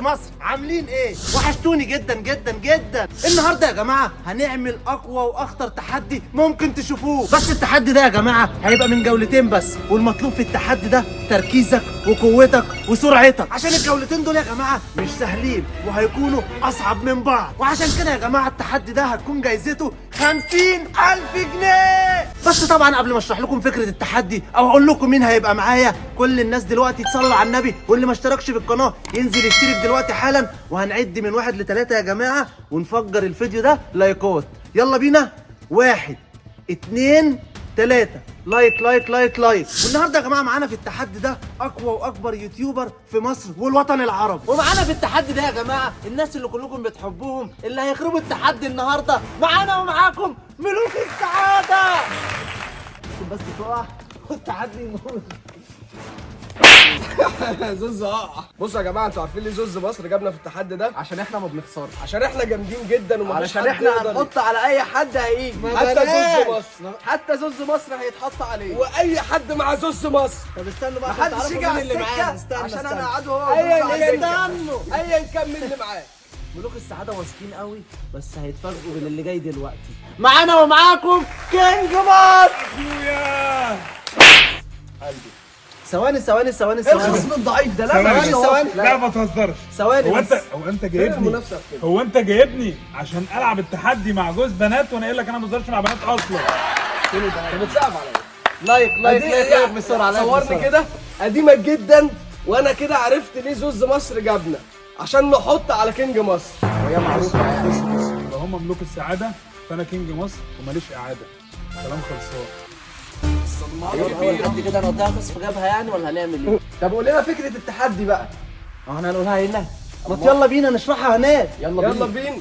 مصر، عاملين ايه؟ وحشتوني جدا جدا جدا. النهارده يا جماعه هنعمل اقوى واخطر تحدي ممكن تشوفوه، بس التحدي ده يا جماعه هيبقى من جولتين بس، والمطلوب في التحدي ده تركيزك وقوتك وسرعتك، عشان الجولتين دول يا جماعه مش سهلين وهيكونوا اصعب من بعض. وعشان كده يا جماعه التحدي ده هتكون جايزته 50,000 جنيه. بس طبعا قبل ما اشرح لكم فكره التحدي او اقول لكم مين هيبقى معايا، كل الناس دلوقتي تصلوا على النبي، واللي ما اشتركش في القناه ينزل يشترك دلوقتي حالا، وهنعد من 1 ل3 يا جماعه ونفجر الفيديو ده لايكات. يلا بينا، 1 2 3 لايك لايك لايك لايك. والنهارده يا جماعه معانا في التحدي ده اقوى واكبر يوتيوبر في مصر والوطن العربي، ومعانا في التحدي ده يا جماعه الناس اللي كلكم بتحبوهم، اللي هيخربوا التحدي النهارده معانا ومعاكم ملوك السعاده. بس تقع والتحدي يموت. زوز بصوا يا جماعه، انتوا عارفين ليه زوز مصر جابنا في التحدي ده؟ عشان احنا ما بنخسرش، عشان احنا جامدين جدا ومفيش علشان حد احنا يقدر هنحط على اي حد هيجي، حتى زوز مصر، حتى زوز مصر هيتحط عليه، واي حد مع زوز مصر. طب استنوا بقى محدش يجي على السكه استنى عشان استنى. انا قاعد وهو استنوا. ايا كان مين اللي معاه. ملوك السعاده واثقين قوي، بس هيتفاجئوا من اللي جاي دلوقتي. معانا ومعاكم كينج مصر. قلبي ثواني ثواني ثواني ايه الخصم الضعيف ده؟ ثواني لا ما تهزرش. ثواني هو بس. انت فين جايبني المنافسه في كده؟ هو انت جايبني عشان العب التحدي مع جوز بنات، وانا قايل لك انا ما بهزرش مع بنات اصلا. انت بتسقف عليا. لايك لايك لايك لايك بسرعه، لايك صورني بسرعة. كده قديمه جدا، وانا كده عرفت ليه زوز مصر جابنا، عشان نحط على كينج مصر. وهي معروفه. بص يبقى هم ملوك السعاده، فانا كينج مصر وماليش اعاده. كلام خلصان. اول حد كده نوديها قصف جابها يعني، ولا هنعمل ايه؟ طب قول لنا فكره التحدي بقى. احنا هنقولها هنا. ما يلا بينا نشرحها هناك. يلا بينا.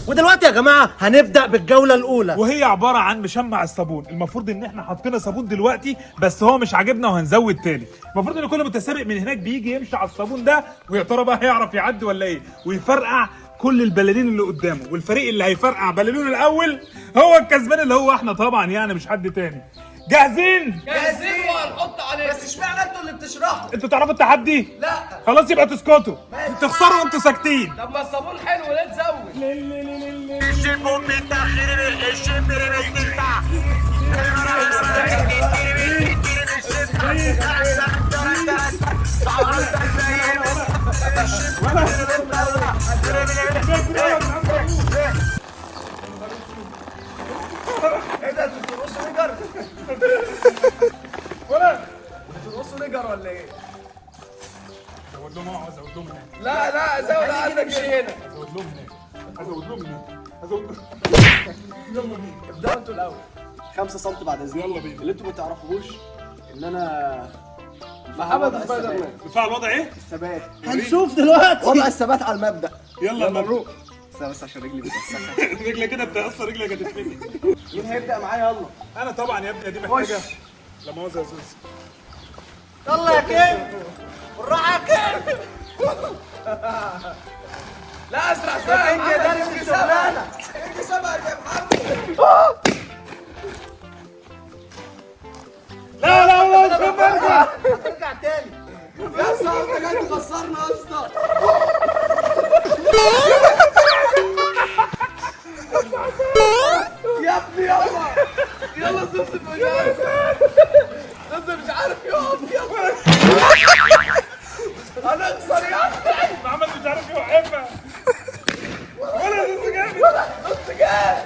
ودلوقتي يا جماعه هنبدا بالجوله الاولى، وهي عباره عن مشمع الصابون. المفروض ان احنا حطينا صابون دلوقتي بس هو مش عاجبنا وهنزود تاني. المفروض ان كل متسابق من هناك بيجي يمشي على الصابون ده، ويا ترى بقى هيعرف يعدي ولا ايه، ويفرقع كل البلالين اللي قدامه، والفريق اللي هيفرقع بالون الاول هو الكسبان، اللي هو احنا طبعا يعني مش حد تاني. جاهزين؟ جاهزين وهنحط عليه. بس اشمعنى انتوا اللي بتشرحوا؟ انتوا تعرفوا التحدي؟ لا. خلاص يبقى تسكتوا، تخسروا وانتوا ساكتين. طب ما الصابون حلو، ليه تزود؟ ايه ده، انتوا بترقصوا نجر؟ بترقصوا نجر ولا ايه؟ ازود لهم اهو، ازود لهم هناك، لا زود عندك شيء هنا. ازود لهم هناك، ازود لهم هناك، ازود لهم. ابدأوا انتوا الاول. 5 سم بعد اذنك. يلا بينا. اللي انتوا ما تعرفوش ان انا محمد سبايدر مان. دفاع الوضع ايه؟ الثبات. هنشوف دلوقتي وضع الثبات على المبدأ. يلا نروح. بس عشان رجلي بتوسخ. رجلك كده، انت اصلا رجلك هتتفتح. مين هيبدأ معايا؟ يلا. انا طبعا يا ابني، دي محتاجه لا مؤاخذه يا زوز. يلا يا كينج، بالراحه يا كينج. لا اسرع شويه يا محمد. انت شغلانه. انت سبقك يا محمد. لا هترجع تاني. يا صاحبي انت جاي تخسرنا اصلا. يا ابني يلا زوز مش عارف. زوز مش عارف يقف. يلا هنخسر يا ابني. محمد مش عارف يوقفها ولا زوز جامد. نص جاي.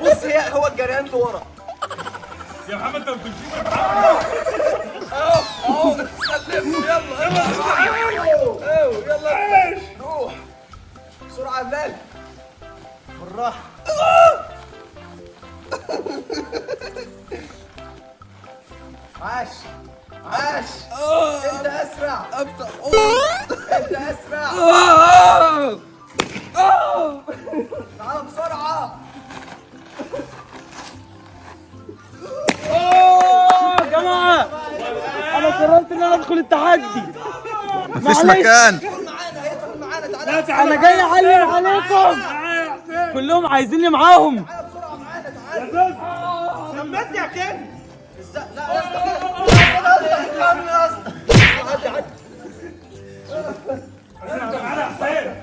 بص هو الجريان لورا. يا محمد انت ما بتمشيش. اهو سلموا. يلا روح بسرعه يا بلال. بالراحه. عاش. انت اسرع. انت اسرع. تعال بسرعه. يا جماعه انا قررت ان انا ادخل التحدي. مفيش مكان. ادخل معانا تعالى. انا جاي اعلم عليكم، كلهم عايزيني معاهم. تعالى بسرعه معانا تعالى. ثبتني يا كينج. لا يا اسطى كده. يا اسطى عدي. تعالى يا حسين.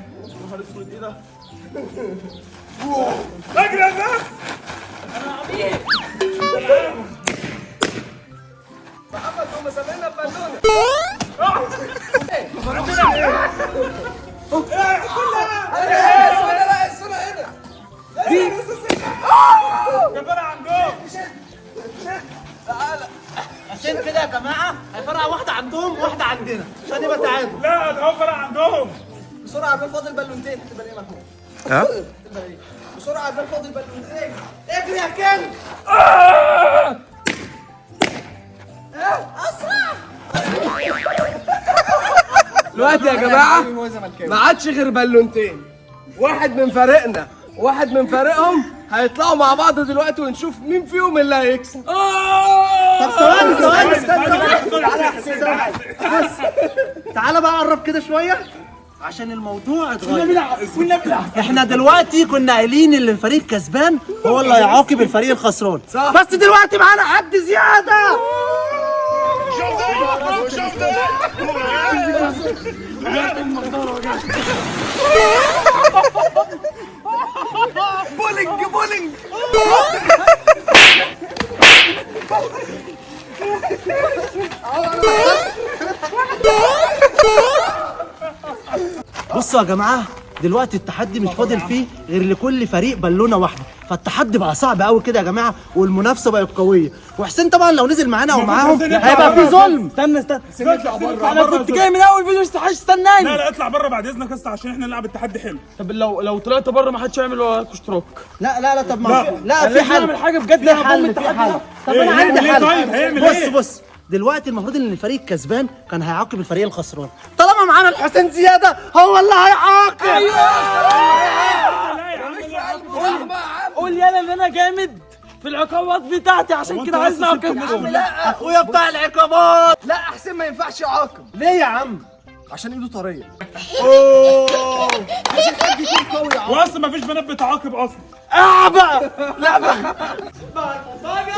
اجري يا زاز. محمد هم سامعيننا ببالونه. لا الصورة هنا. كفايه عندهم. عشان كده يا جماعه هيفرقع واحده عندهم وواحده عندنا عشان يبقى تعادل. لا ده هو فرق عندهم. بسرعة عبال فاضل بالونتين هتبقى ايه محمود؟ ها؟ هتبقى ايه؟ بسرعة عبال فاضل بالونتين. اجري يا كلب. دلوقتي يا جماعة ما عادش غير بالونتين، واحد من فريقنا وواحد من فريقهم هيطلعوا مع بعض دلوقتي ونشوف مين فيهم اللي هيكسب. طب ثواني بس تعالى بقى قرب كده شويه عشان الموضوع اتغير. احنا دلوقتي كنا قايلين ان الفريق كسبان هو اللي هيعاقب الفريق الخسران، صح. بس دلوقتي معانا حد زياده. بولينج بصوا يا جماعه دلوقتي التحدي مش فاضل فيه غير لكل فريق بالونه واحده، فالتحدي بقى صعب قوي كده يا جماعه والمنافسه بقت قويه، وحسين طبعا لو نزل معانا او معاهم هيبقى في ظلم. استنى اطلع بره. انا كنت جاي من اول فيديو استحاش استناني. لا اطلع بره بعد اذنك يا اسطى عشان احنا نلعب التحدي حلو. طب لو طلعت بره ما حدش هيعمل وراك اشتراك. لا طب ما لا. لا في حل. نعمل حاجه بجد. في حل طب انا عندي هيعمل إيه حل. طيب؟ هيعمل إيه؟ بص دلوقتي المفروض ان الفريق الكسبان كان هيعاقب الفريق الخسران، طالما معانا الحسين زياده هو اللي هيعاقب. لا يا عم قول يالا ان انا جامد في العقوبات بتاعتي عشان كده عايز نعاقبكم. لا اخويا بتاع العقابات. لا احسن ما ينفعش يعاقب ليه يا عم؟ عشان ايده طريه. واصلا ما فيش بنات بتعاقب اصلا.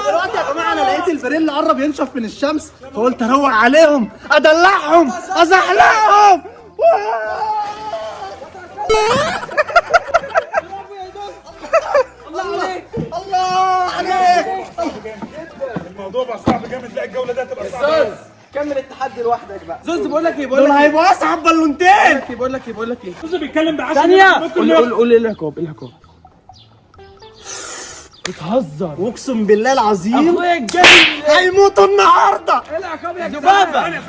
دلوقتي يا جماعه انا لقيت الفريق اللي قرب ينشف من الشمس فقلت اروق عليهم ادلعهم ازحلقهم. الله عليك. الموضوع بقى صعب جامد. لا الجوله دي هتبقى صعبه. كمل التحدي لوحدك بقى. زوز بقول لك ايه دول هيبقوا اصعب بالونتين. بقول لك ايه بص بيتكلم بعشرة ثانية. ممكن قول ايه العقاب بتهزر. واقسم بالله العظيم اخويا الجاي هيموتوا النهارده. ايه العقاب يا ذبابه؟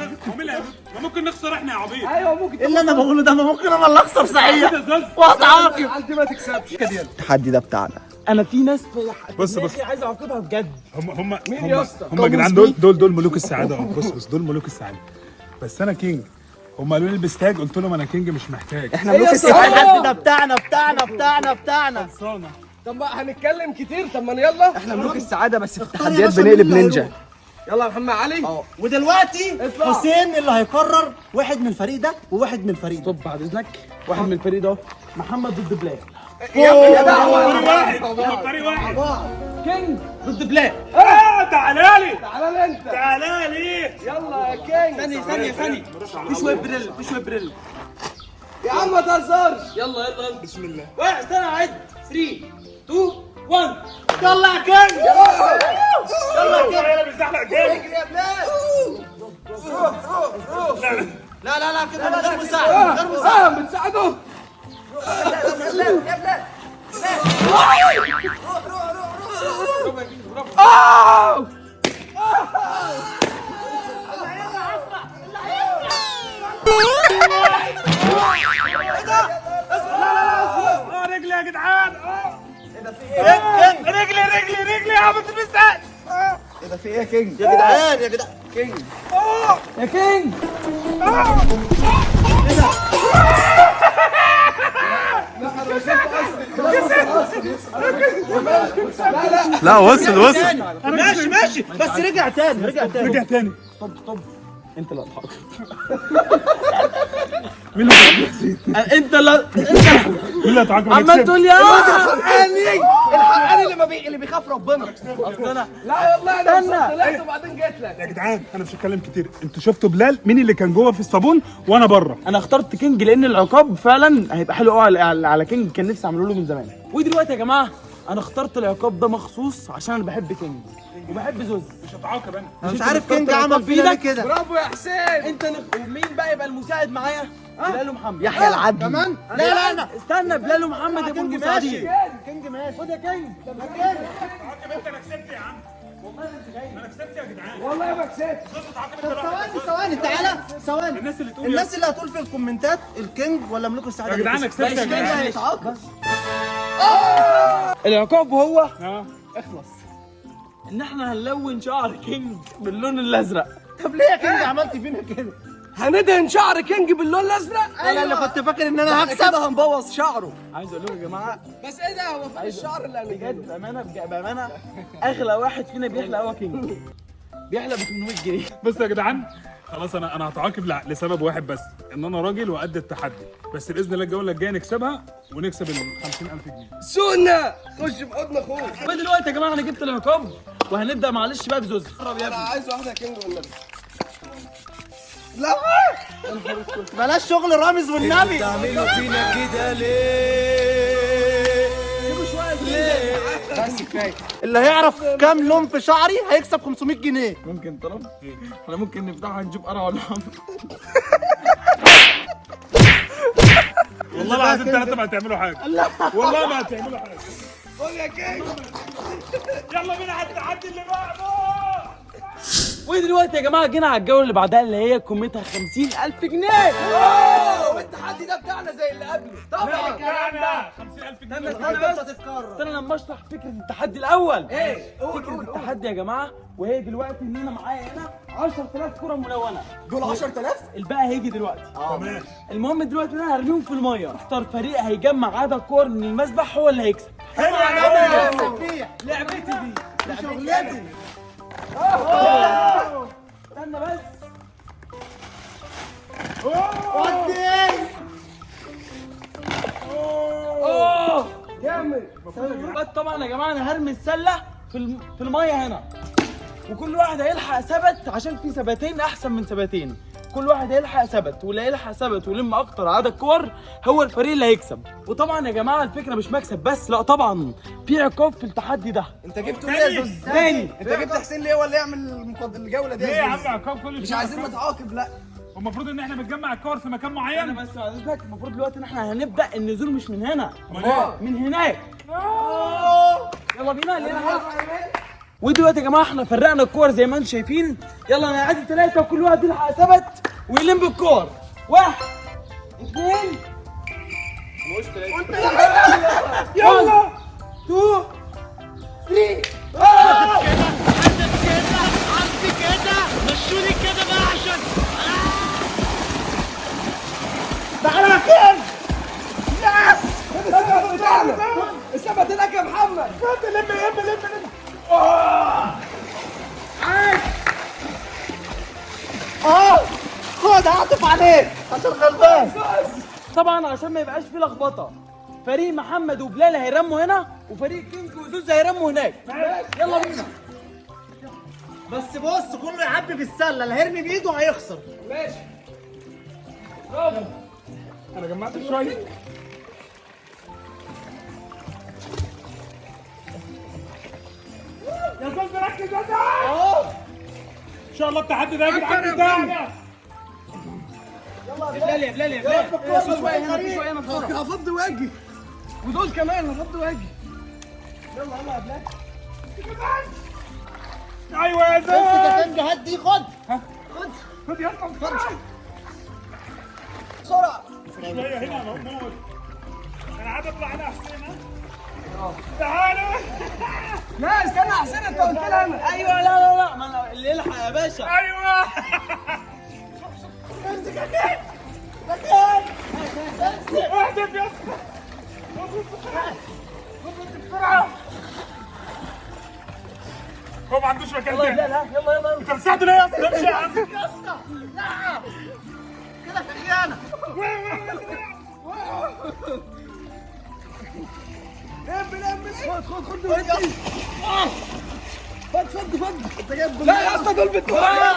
ممكن نخسر احنا يا عبيط. ايوه ممكن. اللي انا بقوله ده ما ممكن انا اللي اخسر صحيح كده زاز. واتعاقب. انت ما تكسبش. التحدي ده بتاعنا. انا في ناس بص. عايز اعاقبها بجد. هم مين يا اسطى؟ هم يا جدعان دول ملوك السعاده. بص دول ملوك السعاده بس انا كينج. هم قالوا لي البس تاج قلت لهم انا كينج مش محتاج. احنا ملوك السعاده. الحد ده بتاعنا. خلصانه. طب ما هنتكلم كتير. طب ما يلا. احنا ملوك السعاده بس في التحديات بنقلب نينجا. يلا يا محمد علي. ودلوقتي اطلع. حسين اللي هيقرر واحد من الفريق ده وواحد من الفريق ده. طب بعد اذنك واحد من الفريق ده. محمد ضد بلال. يا فريق واحد. كينج ضد بلال. تعالى لي. تعالى انت. تعالى لي. يلا يا كينج. ثانية في شوية بريل. يا عم ما تهزرش. يلا بسم الله. واحد استنى عد 3 2 1. يلا يا كينج. يلا بيزحلق جامد. اجري يا بلال. لا كده من غير مساعدة. بتساعده. رجلي يا جدعان. كينج رجلي يا عم تلمسها. ايه ده في ايه يا كينج؟ يا جدعان يا جدعان. يا كينج. لا وصل. ماشي بس رجع تاني. رجع تاني. طب انت لا تحاول. مين اللي انت اللي مين اللي هتعاقب؟ أنا عمال كسبت. تقول لي الحقاني اللي بيخاف ربنا. لا والله انا طلعت وبعدين جيت لك. يا جدعان انا مش هتكلم كتير، انتوا شفتوا بلال مين اللي كان جوه في الصابون وانا بره. انا اخترت كينج لان العقاب فعلا هيبقى حلو قوي على كينج، كان نفسي اعمله له من زمان. ودلوقتي يا جماعه انا اخترت العقاب ده مخصوص عشان انا بحب كينج وبحب زوز. مش هتعاقب انا. انا مش عارف كينج عمل فينا ليه كده. برافو يا حسين. انت ومين بقى يبقى المساعد معايا؟ بلال ومحمد. يحيى العدل. كمان لا انا استنى، بلال ومحمد يبقوا المساعدين. كينج ماشي. خد يا كينج. تعاقب انت، انا كسبت يا عم. والله انت جاي. انا كسبت يا جدعان. والله ما كسبت. ثواني تعالى ثواني. الناس اللي تقول الناس اللي هتقول في الكومنتات الكينج ولا ملوك السعاده. يا جدعان انا كسبت يا جدعان. هيتعاقب. العقاب هو اخلص. ان احنا هنلون شعر كينج باللون الازرق. طب ليه يا كينج عملت فينا كده؟ هندهن شعر كينج باللون الازرق. انا اللي كنت فاكر ان انا هكسب. كده هنبوظ شعره. عايز اقول لكم يا جماعه، بس ايه ده؟ هو فين الشعر اللي بجد بامانه اغلى واحد فينا بيحلق هو كينج. بيحلق ب 800 جنيه. بص يا جدعان، خلاص انا هتعاقب لسبب واحد بس، ان انا راجل وقد التحدي، بس باذن الله الجوله الجايه نكسبها ونكسب ال 50,000 جنيه. سونا خش في حضن اخوك. دلوقتي يا جماعه انا جبت العقاب وهنبدا معلش بقى بزوز. انا عايز واحده كينج والنبي. بلاش شغل رامز والنبي. تعملوا فينا كده ليه؟ سيبوا شويه ليه؟ بس كفايه. اللي هيعرف كام لون في شعري هيكسب 500 جنيه. ممكن طلب؟ احنا ممكن نفتحها نجيب قرع ولا حمر. والله العظيم ثلاثه ما هتعملوا حاجه. والله ما هتعملوا حاجه. خد يا كينج. يلا بينا على التحدي اللي بعده. ودلوقتي يا جماعه جينا على الجوله اللي بعدها اللي هي قيمتها 50,000 جنيه. والتحدي ده بتاعنا زي اللي قبله. طبعا. بتاعنا 50,000 جنيه. استنى لما اشرح فكره التحدي الاول. ايه؟ فكره التحدي يا جماعه وهي دلوقتي ان انا معايا هنا 10,000 كره ملونه. دول 10,000؟ الباقي هيجي دلوقتي. تمام. المهم دلوقتي انا هرميهم في الميه، اختار فريق هيجمع عدد كور من المسبح هو اللي هيكسب. حلو يا جدع. لعبتي دي. شغلتي. استنى بس. اوه جامد. طبعا يا جماعه انا هرمي السله في الميه هنا، وكل واحد هيلحق ثبت عشان في ثباتين احسن من ثباتين. كل واحد هيلحق ثبت، واللي هيلحق ثبت ويلم اكتر عدد كور هو الفريق اللي هيكسب. وطبعا يا جماعه الفكره مش مكسب بس، لا طبعا في عقاب في التحدي ده. انت جبته ليه يا زوز؟ تاني. انت جبت حسين ليه هو اللي يعمل الجوله دي ليه يا يا زوز؟ عم عقاب كل مش شوية عايزين عقاب؟ نتعاقب لا. المفروض ان احنا بنجمع الكور في مكان انا معين. بس بعد اذنك المفروض دلوقتي ان احنا هنبدا النزول مش من هنا، أمال من هناك. يلا بينا ودلوقتي يا جماعه احنا فرقنا الكور زي ما انتم شايفين. يلا انا هعد 3 وكل واحد يلحق ثبت ويلم بالكور. 1 2 يلا 2 3 الثبت هناك يا محمد. خد هعطف عليك عشان غلبان. طبعا عشان ما يبقاش في لخبطه، فريق محمد وبلال هيرموا هنا وفريق كينج وزوز هيرموا هناك. يلا بينا. بس بص كله يعبي في السله، اللي هيرمي بايده هيخسر. ماشي. برافو. انا جمعت شويه. يا زوز ركز يا زوز. ان شاء الله التحدي ده يا جدعان بتاعنا. بلال يا بلال يا بلال. في شويه هنا في شويه هنا بسرعه. هفض واجي. ودول كمان هفض واجي. يلا يلا يا بلال. ايوه يا امسك يا زوز. كينج هات دي. خد خد يا اسطى بسرعه. شويه هنا موجود. انا عاد اطلع هنا حسين. تعالوا. لا استنى يا حسين انت قلت لي انا. ايوه لا ما أنا اللي يلحق يا باشا. ايوه. امسك يا كينج. اهدف يا اسطى. بسرعه. هو ما عندوش مكان تاني. لا يلا انت مساعده ليه يا اسطى؟ امشي يا عم. يا اسطى لا كده في خيانه. خد انت جايب لا يا اسطى دول بتوع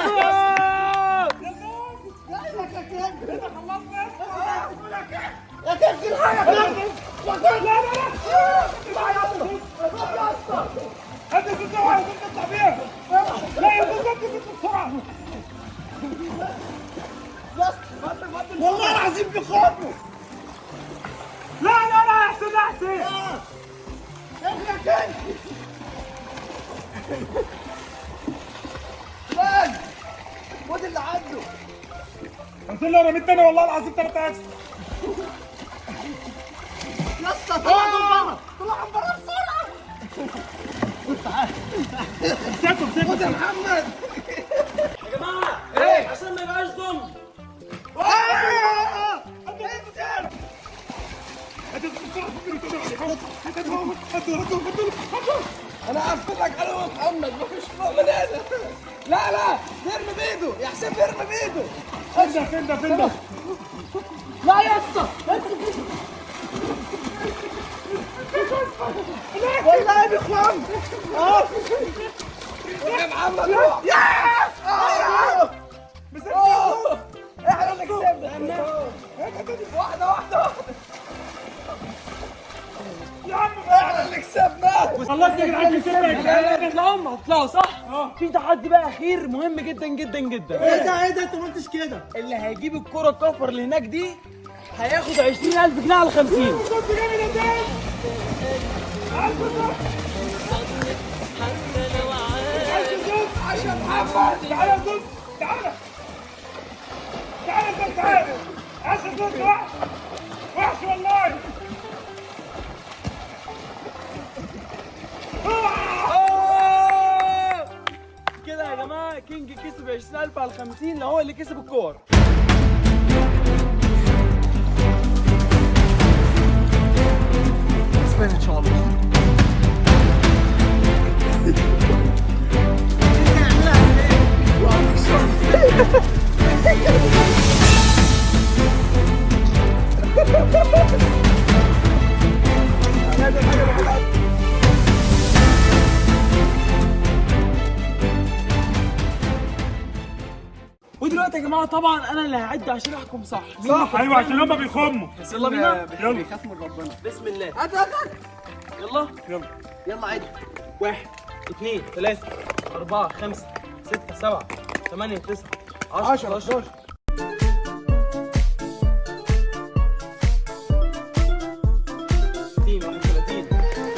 والله العظيم بيخافوا. لا يا حسين لا حسين. خد اللي عنده. حسين لو رميت انا والله العظيم 3 اكس. يا اسطى طلع بره، طلع بره بسرعه. خد يا محمد. يا جماعه ايه عشان ما يبقاش ظلم. انا هقفل لك انا ومحمد مفيش فوق من هنا. لا بيرمي بايده يا حسين، بيرمي بايده. فين ده لا يا اسطى والله يا اخوان. يا محمد روح. احنا اللي كسبنا. واحده يا عم احنا اللي كسبنا. خلصت يا جدعان كسبنا. هتطلعوا صح؟ في تحدي بقى اخير مهم جدا جدا جدا. ايه ده انت ما قلتش كده. اللي هيجيب الكرة الكفر اللي هناك دي هياخد 20,000 جنيه على 50. عشان محمد تعالى يا زوز تعالى عشان زوز وحش والله. كده يا جماعة كينج كسب 20,000 على 50 لو هو اللي كسب الكور. كسبان ان شاء الله. ودلوقتي يا جماعة طبعا أنا اللي هعد عشان أحكم صح. ايوه عشان هما بيخموا. يلا بينا. يلا بيخاف من ربنا. بسم الله. هات يلا يلا عد. 1 2 3 4 5 6 7 8 9 10 11 31.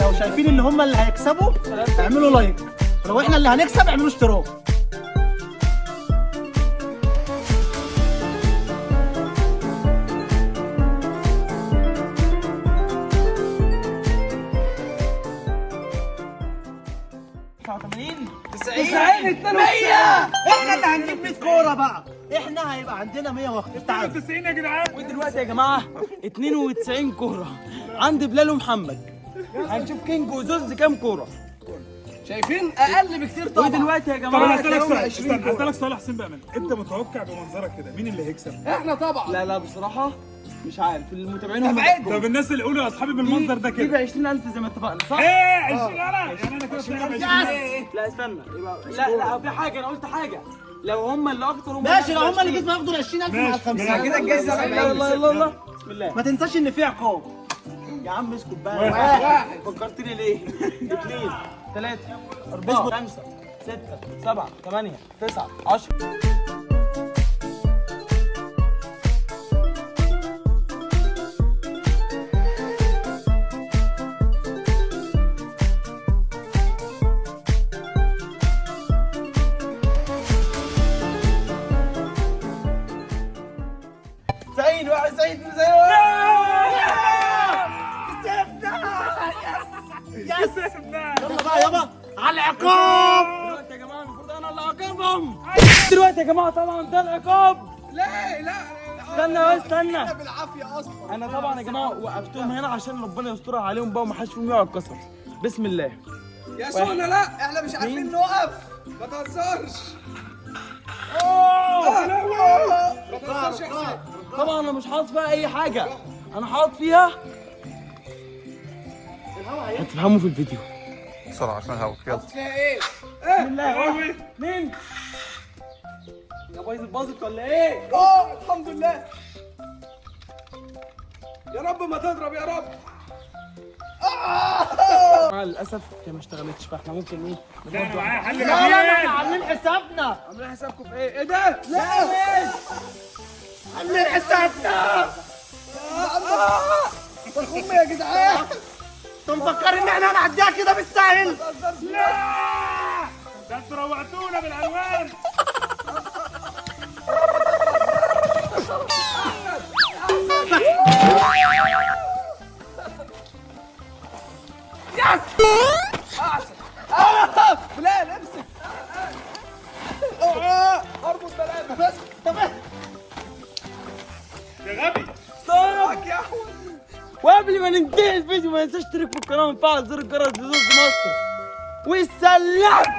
لو شايفين ان هم اللي هيكسبوا اعملوا لايك، ولو احنا اللي هنكسب اعملوا اشتراك. احنا اللي هنجيب 100 كوره بقى، احنا هيبقى عندنا 100 وقت. تعالوا 90 يا جدعان. ودلوقتي يا جماعة 92 كورة عند بلال ومحمد. هنشوف كينج وزوز كام كورة. شايفين اقل بكتير طبعا. ودلوقتي يا طب جماعة انا هسألك هتلاقيهم سؤال، 20 استنى جول. هسألك سؤال يا حسين بأمانة، انت متوقع بمنظرك كده مين اللي هيكسب؟ احنا طبعا. لا بصراحة مش عارف المتابعين طب هم عد. طب الناس اللي يقولوا يا اصحابي بالمنظر ده دي ب كده 20,000 زي ما اتفقنا صح؟ ايه 20 يعني انا كده طلعنا ب 20. لا استنى لا في حاجة أنا قلت حاجة. لو هم اللي أكتر هم ماشي، لو هم اللي جيتوا ياخدوا ال 20,000 مع ال ماشي. 50. كده الجايزه 70. يلا بسم الله. ما تنساش ان في عقاب. يا عم اسكت بقى. واحد. فكرتني ليه؟ 2 3 4 5 6 7 8 9 10. سعيد واحد سعيد يلا بقى يابا على العقاب. دلوقتي يا جماعه المفروض انا اللي اعاقبهم. دلوقتي يا جماعه طبعا ده العقاب. لا استنى بالعافيه اصلا. انا طبعا يا جماعه وقفتهم هنا عشان ربنا يسترها عليهم بقى وما حدش فيهم يقع اتكسر. بسم الله. يا سونا لا احنا مش عارفين نوقف. ما تهزرش. ما تهزرش يا حسين. طبعا انا مش حاطط فيها اي حاجه، انا حاطط فيها هتفهموا في الفيديو. بسرعة عشان الهوا يلا. فيها ايه؟ بسم الله واحد اتنين. يا باظت ولا ايه؟ الحمد لله. يا رب ما تضرب يا رب. مع للاسف هي ما اشتغلتش، فاحنا ممكن ايه؟ لا انا معايا حل لا احنا جميل. عاملين حسابنا. عاملين حسابكم في ايه؟ ايه ده؟ لا عاملين حسابنا. الخم يا جدعان. انتوا مفكرين ان احنا هنعديها كده بالسهل؟ لا ده انتوا روعتونا بالالوان. بلال امسك. اربط بلال بس. يا غبي ستوب. يا احمد. وقبل ما ننتهي الفيديو ما تنساش تشترك في القناه وتفعل زر الجرس لزوز مصر. والسلام.